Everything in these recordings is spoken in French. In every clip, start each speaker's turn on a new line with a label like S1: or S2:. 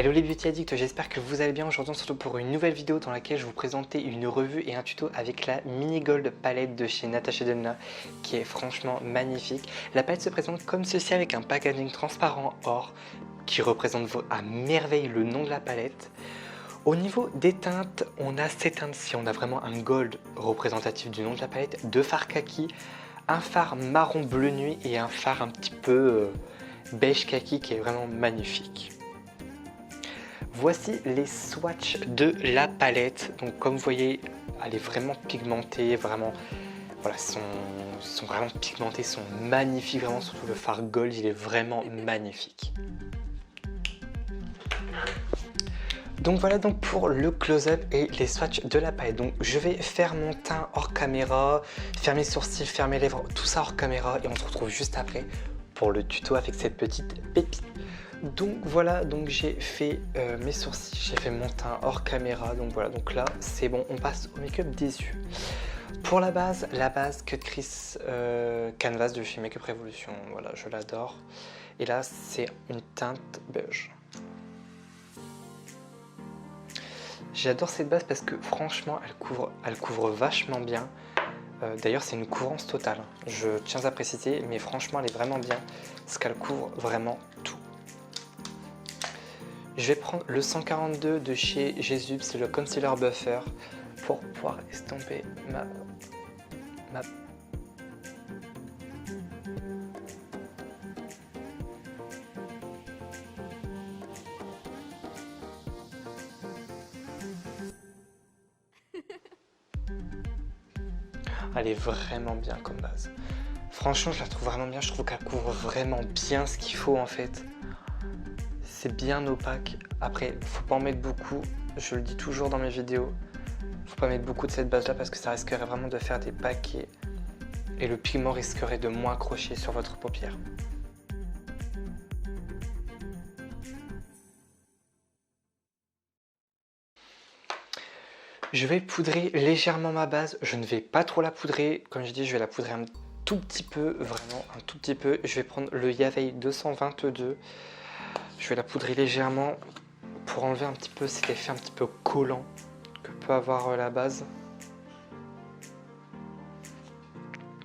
S1: Hello les beauty addicts, j'espère que vous allez bien. Aujourd'hui on se retrouve pour une nouvelle vidéo dans laquelle je vais vous présenter une revue et un tuto avec la Mini Gold palette de chez Natasha Denona qui est franchement magnifique. La palette se présente comme ceci avec un packaging transparent or qui représente à merveille le nom de la palette. Au niveau des teintes, on a ces teintes-ci, on a vraiment un gold représentatif du nom de la palette, deux fards kaki, un fard marron bleu nuit et un fard un petit peu beige kaki qui est vraiment magnifique. Voici les swatchs de la palette. Donc comme vous voyez, elle est vraiment pigmentée, vraiment, voilà, sont vraiment pigmentés, sont magnifiques, vraiment, surtout le fard gold, il est vraiment magnifique. Donc voilà donc pour le close-up et les swatchs de la palette. Donc je vais faire mon teint hors caméra, faire mes sourcils, faire mes lèvres, tout ça hors caméra et on se retrouve juste après pour le tuto avec cette petite pépite. Donc voilà, donc j'ai fait mes sourcils, j'ai fait mon teint hors caméra, donc voilà, donc là c'est bon, on passe au make-up des yeux. Pour la base Cut Crease Canvas de chez Makeup Revolution, voilà, je l'adore. Et là c'est une teinte beige. J'adore cette base parce que franchement elle couvre vachement bien. D'ailleurs c'est une couvrance totale, je tiens à préciser, mais franchement elle est vraiment bien parce qu'elle couvre vraiment tout. Je vais prendre le 142 de chez Jésus, c'est le Concealer Buffer pour pouvoir estomper ma... Elle est vraiment bien comme base. Franchement, je la trouve vraiment bien, je trouve qu'elle couvre vraiment bien ce qu'il faut en fait. C'est bien opaque. Après, faut pas en mettre beaucoup. Je le dis toujours dans mes vidéos. Faut pas mettre beaucoup de cette base là parce que ça risquerait vraiment de faire des paquets. Et le pigment risquerait de moins accrocher sur votre paupière. Je vais poudrer légèrement ma base. Je ne vais pas trop la poudrer. Comme je dis, je vais la poudrer un tout petit peu. Vraiment un tout petit peu. Je vais prendre le Yaveil 222. Je vais la poudrer légèrement pour enlever un petit peu cet effet un petit peu collant que peut avoir la base.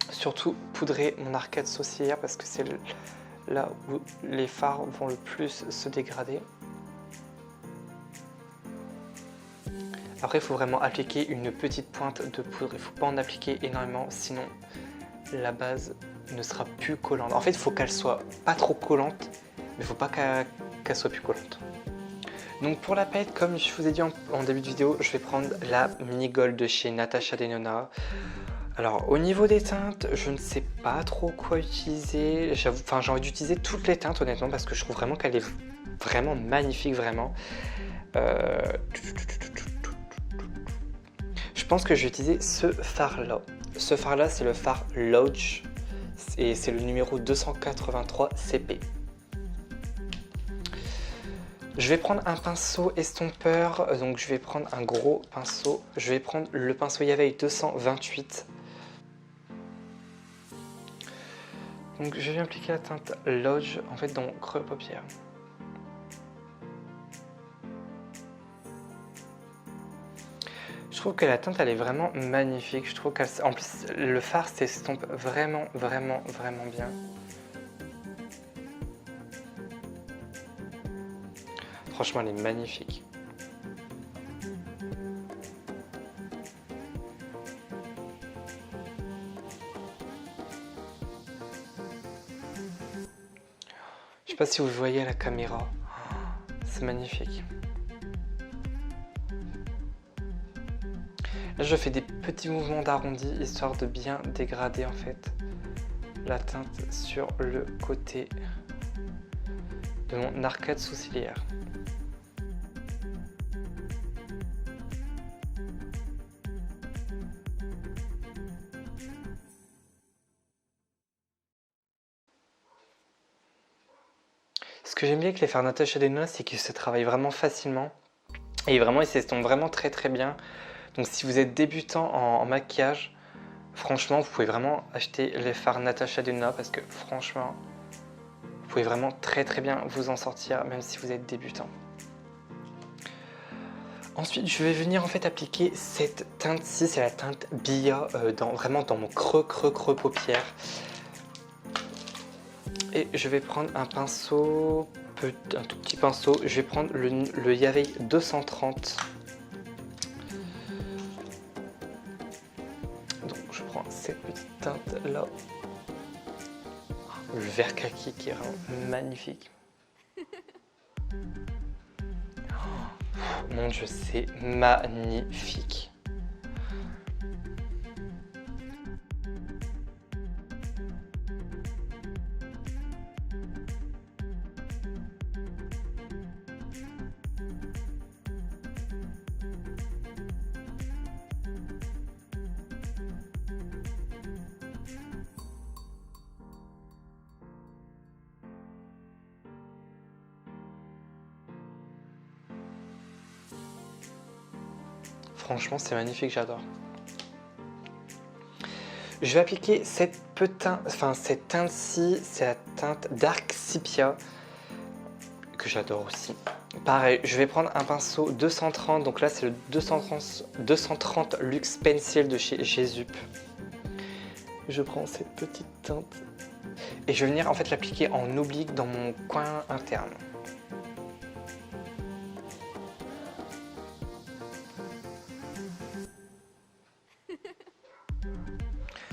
S1: Surtout poudrer mon arcade sourcilière parce que c'est là où les fards vont le plus se dégrader. Après il faut vraiment appliquer une petite pointe de poudre, il ne faut pas en appliquer énormément sinon la base ne sera plus collante. En fait il faut qu'elle soit pas trop collante mais il ne faut pas qu'elle soit plus collante. Donc pour la palette, comme je vous ai dit en début de vidéo, je vais prendre la Mini Gold de chez Natasha Denona. Alors au niveau des teintes, je ne sais pas trop quoi utiliser. J'ai envie d'utiliser toutes les teintes honnêtement parce que je trouve vraiment qu'elle est vraiment magnifique, vraiment. Je pense que je vais utiliser ce fard là. Ce fard là, c'est le fard Lodge et c'est le numéro 283 CP. Je vais prendre un pinceau estompeur, donc je vais prendre un gros pinceau. Je vais prendre le pinceau Yaveil 228. Donc je vais appliquer la teinte Lodge en fait dans mon creux paupière. Je trouve que la teinte elle est vraiment magnifique. Je trouve qu'en plus le fard s'estompe vraiment bien. Franchement, elle est magnifique. Je sais pas si vous voyez à la caméra. C'est magnifique. Là, je fais des petits mouvements d'arrondi histoire de bien dégrader en fait la teinte sur le côté de mon arcade sourcilière. Ce que j'aime bien avec les fards Natasha Denona, c'est qu'ils se travaillent vraiment facilement et vraiment ils s'estompent vraiment très bien. Donc si vous êtes débutant en maquillage, franchement vous pouvez vraiment acheter les fards Natasha Denona parce que franchement vous pouvez vraiment très bien vous en sortir même si vous êtes débutant. Ensuite, je vais venir en fait appliquer cette teinte-ci, c'est la teinte Bia, vraiment dans mon creux paupière. Et je vais prendre un pinceau, un tout petit pinceau, je vais prendre le Yaveil 230. Donc je prends cette petite teinte là. Le vert kaki qui est vraiment magnifique. Mon Dieu, c'est magnifique. Franchement, c'est magnifique, j'adore. Je vais appliquer cette teinte-ci, c'est la teinte Dark Sepia, que j'adore aussi. Pareil, je vais prendre un pinceau 230, donc là c'est le 230 Luxe Pencil de chez Jesup. Je prends cette petite teinte et je vais venir en fait l'appliquer en oblique dans mon coin interne.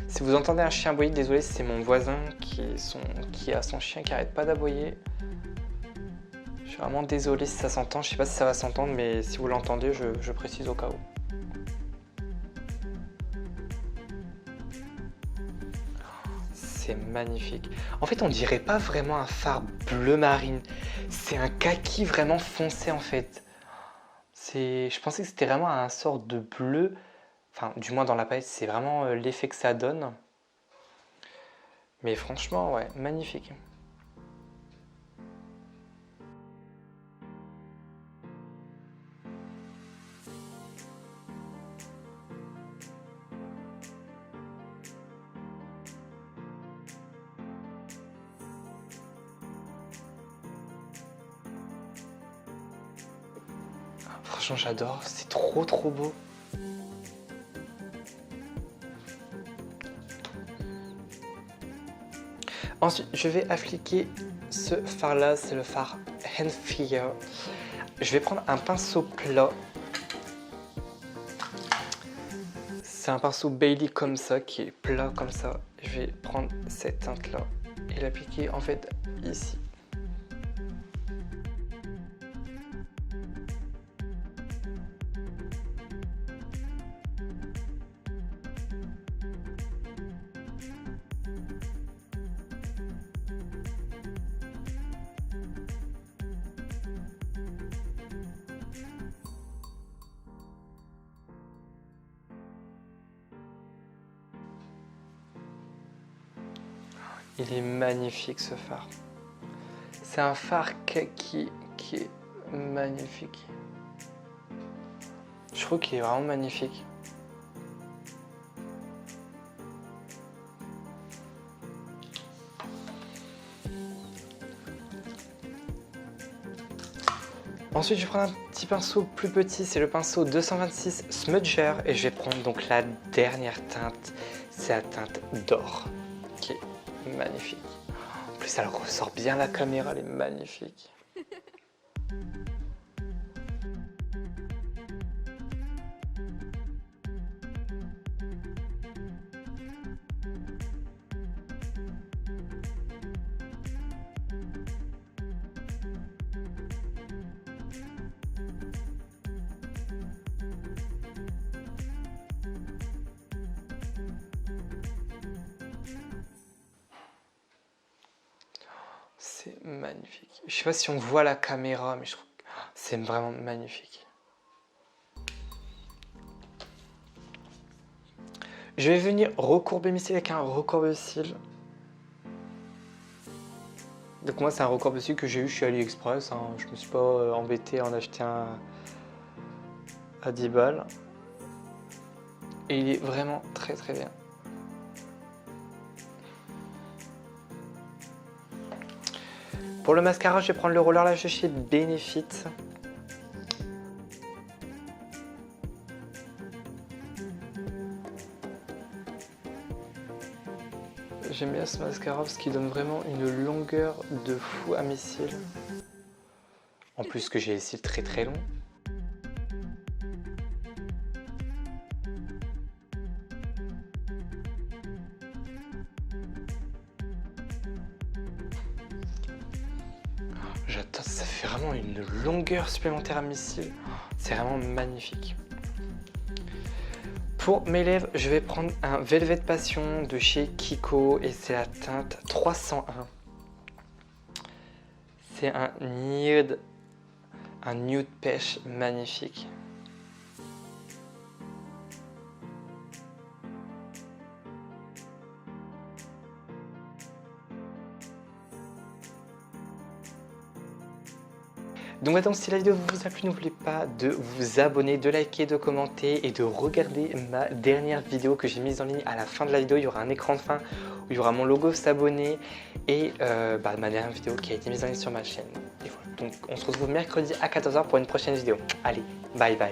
S1: Si vous entendez un chien aboyer, désolé, c'est mon voisin qui a son chien qui arrête pas d'aboyer. Je suis vraiment désolé si ça s'entend, je sais pas si ça va s'entendre, mais si vous l'entendez, je précise au cas où. C'est magnifique. En fait, on dirait pas vraiment un fard bleu marine, c'est un kaki vraiment foncé en fait. Je pensais que c'était vraiment un sort de bleu. Enfin, du moins dans la palette, c'est vraiment l'effet que ça donne. Mais franchement, ouais, magnifique. Franchement, j'adore, c'est trop beau. Ensuite, je vais appliquer ce fard là, c'est le fard Handfigure. Je vais prendre un pinceau plat. C'est un pinceau Bailey comme ça, qui est plat comme ça. Je vais prendre cette teinte là et l'appliquer en fait ici. Il est magnifique ce fard. C'est un fard kaki qui est magnifique. Je trouve qu'il est vraiment magnifique. Ensuite, je vais prendre un petit pinceau plus petit, c'est le pinceau 226 Smudger et je vais prendre donc la dernière teinte, c'est la teinte d'or, qui est magnifique. En plus, elle ressort bien la caméra, elle est magnifique. C'est magnifique. Je sais pas si on voit la caméra, mais je trouve que c'est vraiment magnifique. Je vais venir recourber mes cils avec un recourbe-cils. Donc moi c'est un recourbe-cils que j'ai eu chez AliExpress. Hein. Je me suis pas embêté à en acheter un à 10 balles. Et il est vraiment très bien. Pour le mascara, je vais prendre le Roller Lash de chez Benefit. J'aime bien ce mascara parce qu'il donne vraiment une longueur de fou à mes cils. En plus que j'ai les cils très très longs. J'adore, ça fait vraiment une longueur supplémentaire à mes cils. C'est vraiment magnifique. Pour mes lèvres, je vais prendre un Velvet Passion de chez Kiko et c'est la teinte 301. C'est un nude pêche magnifique. Donc maintenant, si la vidéo vous a plu, n'oubliez pas de vous abonner, de liker, de commenter et de regarder ma dernière vidéo que j'ai mise en ligne. À la fin de la vidéo, il y aura un écran de fin où il y aura mon logo s'abonner et ma dernière vidéo qui a été mise en ligne sur ma chaîne. Et voilà. Donc on se retrouve mercredi à 14 h pour une prochaine vidéo. Allez, bye bye.